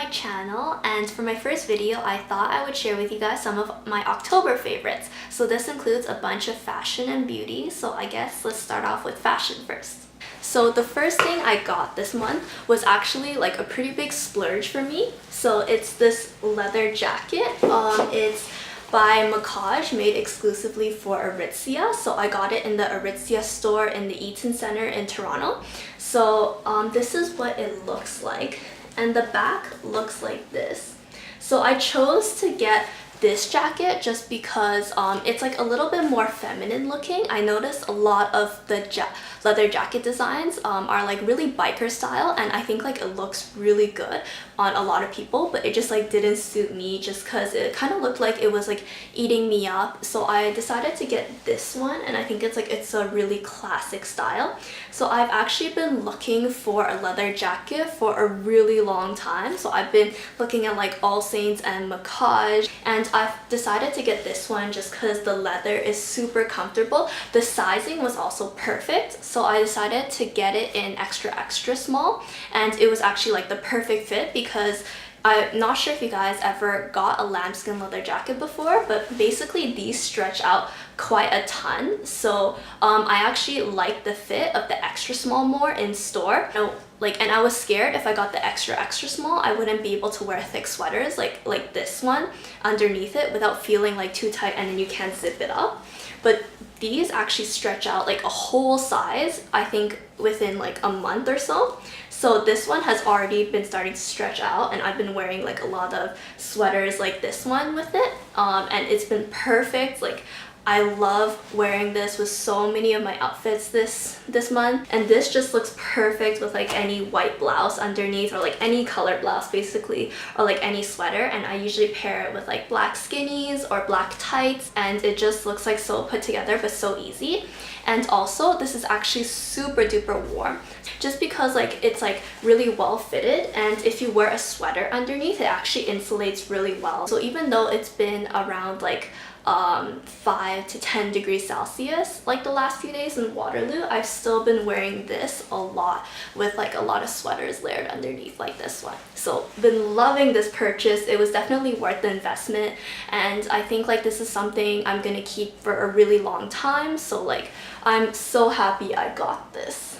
channel, and for my first video I thought I would share with you guys some of my October favorites. So this includes a bunch of fashion and beauty, so I guess let's start off with fashion first. So the first thing I got this month was actually like a pretty big splurge for me. So it's this leather jacket. It's by Mackage, made exclusively for Aritzia. So I got it in the Aritzia store in the Eaton Centre in Toronto. So this is what it looks like, and the back looks like this. So I chose to get this jacket just because it's like a little bit more feminine looking. I noticed a lot of the leather jacket designs are like really biker style, and I think like it looks really good on a lot of people, but it just like didn't suit me just because it kind of looked like it was like eating me up. So I decided to get this one, and I think it's a really classic style. So I've actually been looking for a leather jacket for a really long time. So I've been looking at like All Saints and Mackage, and I've decided to get this one just because the leather is super comfortable. The sizing was also perfect, so I decided to get it in extra small, and it was actually like the perfect fit because I'm not sure if you guys ever got a lambskin leather jacket before, but basically these stretch out quite a ton. So I actually like the fit of the extra small more in store. And I was scared if I got the extra small, I wouldn't be able to wear thick sweaters like this one underneath it without feeling like too tight, and then you can't zip it up. But these actually stretch out like a whole size, I think within like a month or so. So this one has already been starting to stretch out, and I've been wearing like a lot of sweaters like this one with it, and it's been perfect. Like I love wearing this with so many of my outfits this month, and this just looks perfect with like any white blouse underneath, or like any colored blouse basically, or like any sweater. And I usually pair it with like black skinnies or black tights, and it just looks like so put together but so easy. And also this is actually super duper warm just because like it's like really well fitted, and if you wear a sweater underneath, it actually insulates really well. So even though it's been around like 5 to 10 degrees Celsius like the last few days in Waterloo, I've still been wearing this a lot with like a lot of sweaters layered underneath like this one. So been loving this purchase. It was definitely worth the investment, and I think like this is something I'm gonna keep for a really long time. So like I'm so happy I got this.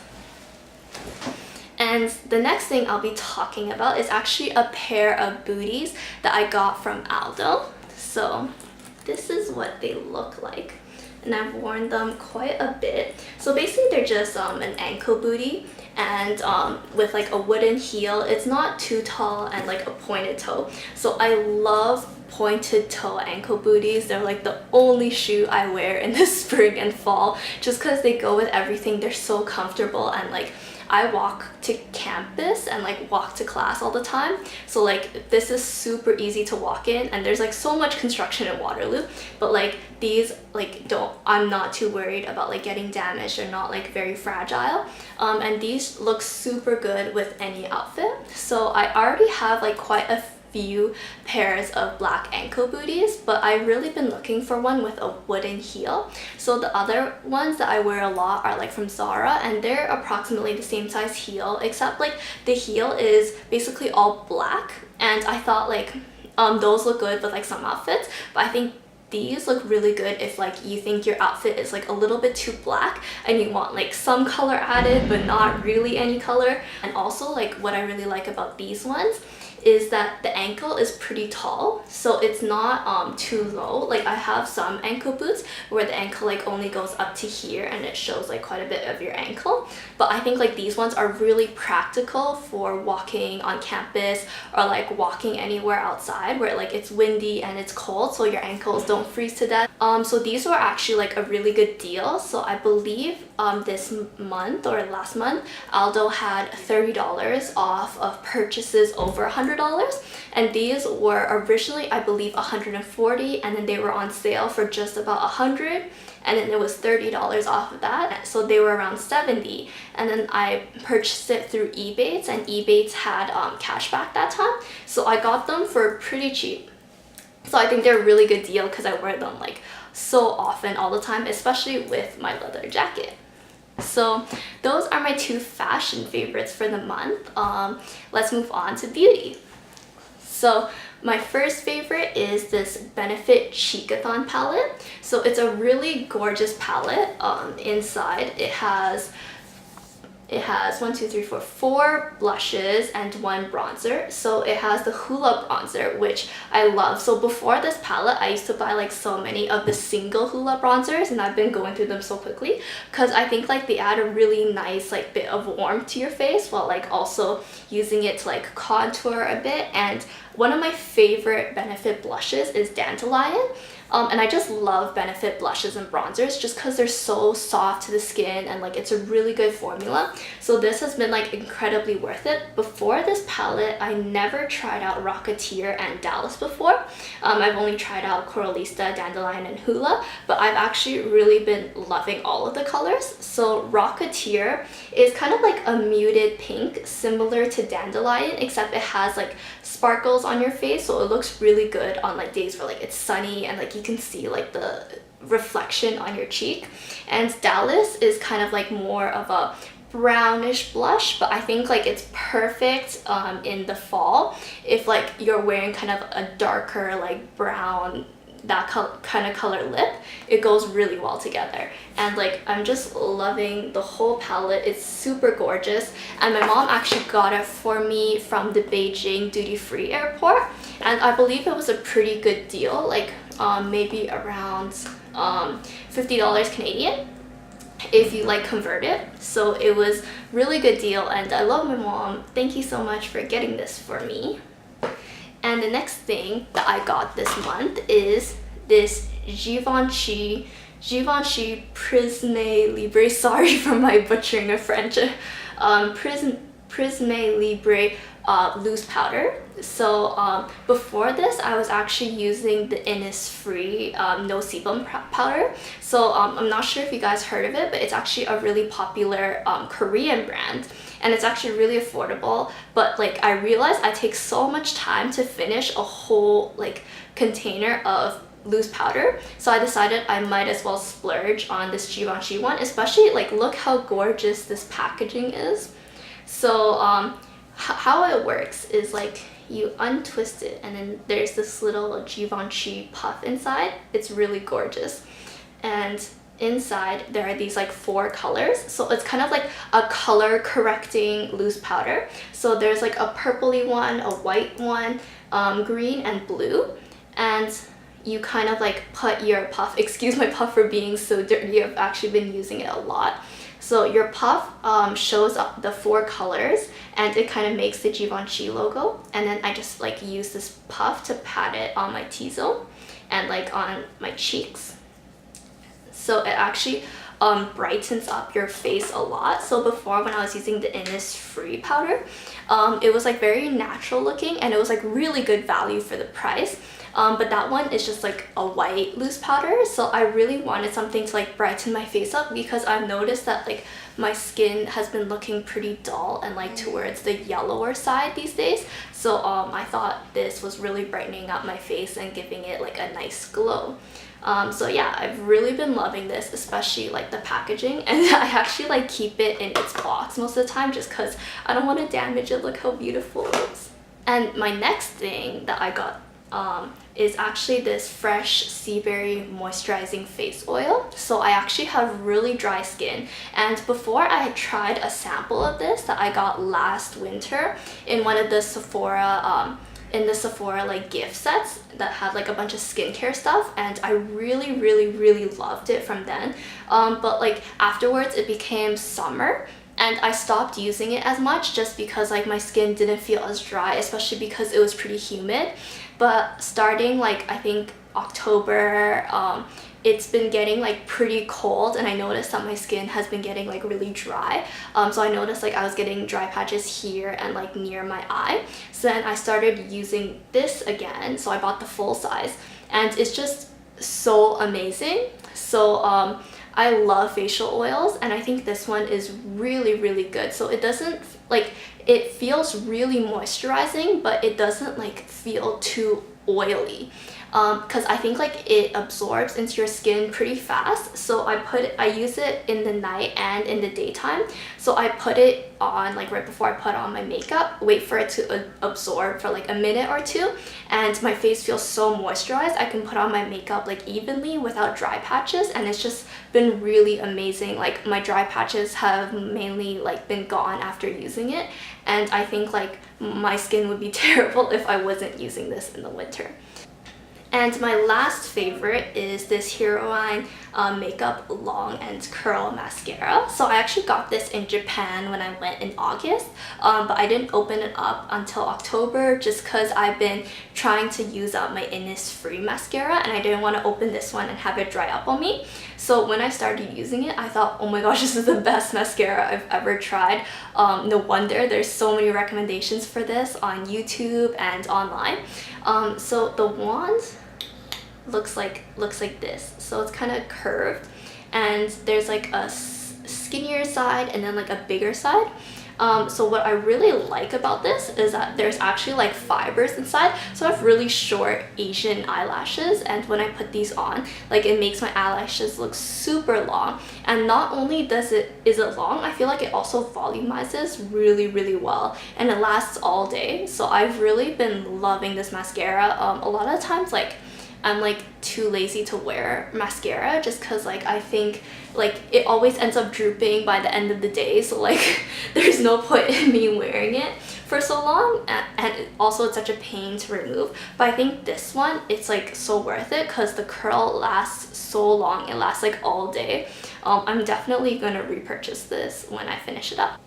And the next thing I'll be talking about is actually a pair of booties that I got from Aldo. So this is what they look like, and I've worn them quite a bit. So basically they're just an ankle bootie, and with like a wooden heel. It's not too tall, and like a pointed toe. So I love pointed toe ankle booties. They're like the only shoe I wear in the spring and fall just because they go with everything. They're so comfortable, and like I walk to campus and like walk to class all the time, so like this is super easy to walk in, and there's like so much construction in Waterloo, but like these like I'm not too worried about like getting damaged. They're not like very fragile, and these look super good with any outfit. So I already have like quite a few pairs of black ankle booties, but I've really been looking for one with a wooden heel. So the other ones that I wear a lot are like from Zara, and they're approximately the same size heel, except like the heel is basically all black, and I thought like those look good with like some outfits, but I think these look really good if like you think your outfit is like a little bit too black and you want like some color added but not really any color. And also like what I really like about these ones is that the ankle is pretty tall, so it's not too low. Like I have some ankle boots where the ankle like only goes up to here, and it shows like quite a bit of your ankle, but I think like these ones are really practical for walking on campus or like walking anywhere outside where like it's windy and it's cold, so your ankles don't freeze to death. So these were actually like a really good deal. So I believe this month or last month Aldo had $30 off of purchases over $100, and these were originally I believe $140, and then they were on sale for just about $100, and then it was $30 off of that, so they were around $70. And then I purchased it through Ebates, and Ebates had cashback that time, so I got them for pretty cheap. So I think they're a really good deal because I wear them like so often all the time, especially with my leather jacket. So those are my two fashion favorites for the month. Let's move on to beauty. So my first favorite is this Benefit Cheekathon palette. So it's a really gorgeous palette. Inside it has 4 blushes and 1 bronzer. So it has the Hoola bronzer, which I love. So before this palette, I used to buy like so many of the single Hoola bronzers, and I've been going through them so quickly because I think like they add a really nice like bit of warmth to your face while like also using it to like contour a bit. And one of my favorite Benefit blushes is Dandelion. And I just love Benefit blushes and bronzers just because they're so soft to the skin and like it's a really good formula. So this has been like incredibly worth it. Before this palette, I never tried out Rocketeer and Dallas before. I've only tried out Coralista, Dandelion, and Hoola, but I've actually really been loving all of the colors. So Rocketeer is kind of like a muted pink, similar to Dandelion, except it has like sparkles on your face, so it looks really good on like days where like it's sunny and like you can see like the reflection on your cheek. And Dallas is kind of like more of a brownish blush, but I think like it's perfect in the fall if like you're wearing kind of a darker like brown, that kind of color lip. It goes really well together, and like I'm just loving the whole palette. It's super gorgeous, and my mom actually got it for me from the Beijing duty-free airport, and I believe it was a pretty good deal, like maybe around $50 Canadian if you like convert it. So it was really good deal, and I love my mom. Thank you so much for getting this for me. And the next thing that I got this month is this Givenchy Prisme Libre, sorry for my butchering of French, Prisme Libre loose powder. So before this, I was actually using the Innisfree no sebum powder. So I'm not sure if you guys heard of it, but it's actually a really popular Korean brand, and it's actually really affordable. But like I realized I take so much time to finish a whole like container of loose powder, so I decided I might as well splurge on this Givenchy one. Especially like look how gorgeous this packaging is. So how it works is like you untwist it, and then there's this little Givenchy puff inside. It's really gorgeous, and inside there are these like 4 colors. So it's kind of like a color correcting loose powder. So there's like a purpley one, a white one, green, and blue. And you kind of like put your puff, excuse my puff for being so dirty, I've actually been using it a lot. So your puff shows up the 4 colors, and it kind of makes the Givenchy logo. And then I just like use this puff to pat it on my T-zone and like on my cheeks. So it actually brightens up your face a lot. So before, when I was using the Innisfree powder, it was like very natural looking, and it was like really good value for the price. But that one is just like a white loose powder, so I really wanted something to like brighten my face up, because I've noticed that like my skin has been looking pretty dull and like towards the yellower side these days. So I thought this was really brightening up my face and giving it like a nice glow. So yeah, I've really been loving this, especially like the packaging, and I actually like keep it in its box most of the time just because I don't want to damage it. Look how beautiful it is. And my next thing that I got is actually this fresh Seabury moisturizing face oil. So I actually have really dry skin, and before I had tried a sample of this that I got last winter in one of the Sephora like gift sets that had like a bunch of skincare stuff, and I really loved it from then. But like afterwards it became summer, and I stopped using it as much just because like my skin didn't feel as dry, especially because it was pretty humid. But starting like I think October, it's been getting like pretty cold, and I noticed that my skin has been getting like really dry. So I noticed like I was getting dry patches here and like near my eye. So then I started using this again. So I bought the full size, and it's just so amazing. So I love facial oils, and I think this one is really good. So it doesn't like, it feels really moisturizing, but it doesn't like feel too oily. because I think like it absorbs into your skin pretty fast. So I use it in the night and in the daytime. So I put it on like right before I put on my makeup, wait for it to absorb for like a minute or two, and my face feels so moisturized. I can put on my makeup like evenly without dry patches, and it's just been really amazing. Like my dry patches have mainly like been gone after using it, and I think like my skin would be terrible if I wasn't using this in the winter. And my last favorite is this Heroine Makeup Long and Curl Mascara. So I actually got this in Japan when I went in August, but I didn't open it up until October just because I've been trying to use up my Innisfree mascara, and I didn't want to open this one and have it dry up on me. So when I started using it, I thought, oh my gosh, this is the best mascara I've ever tried. No wonder there's so many recommendations for this on YouTube and online. So the wand looks like this. So it's kind of curved, and there's like a skinnier side and then like a bigger side. So what I really like about this is that there's actually like fibers inside. So I have really short Asian eyelashes, and when I put these on, like it makes my eyelashes look super long. And not only is it long, I feel like it also volumizes really well, and it lasts all day. So I've really been loving this mascara. A lot of times like I'm like too lazy to wear mascara just because like I think like it always ends up drooping by the end of the day, so like there's no point in me wearing it for so long, and also it's such a pain to remove. But I think this one, it's like so worth it because the curl lasts so long. It lasts like all day. I'm definitely gonna repurchase this when I finish it up.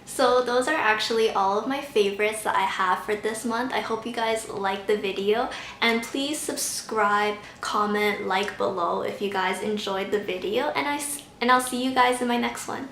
So those are actually all of my favorites that I have for this month. I hope you guys liked the video, and please subscribe, comment, like below if you guys enjoyed the video, and I'll see you guys in my next one.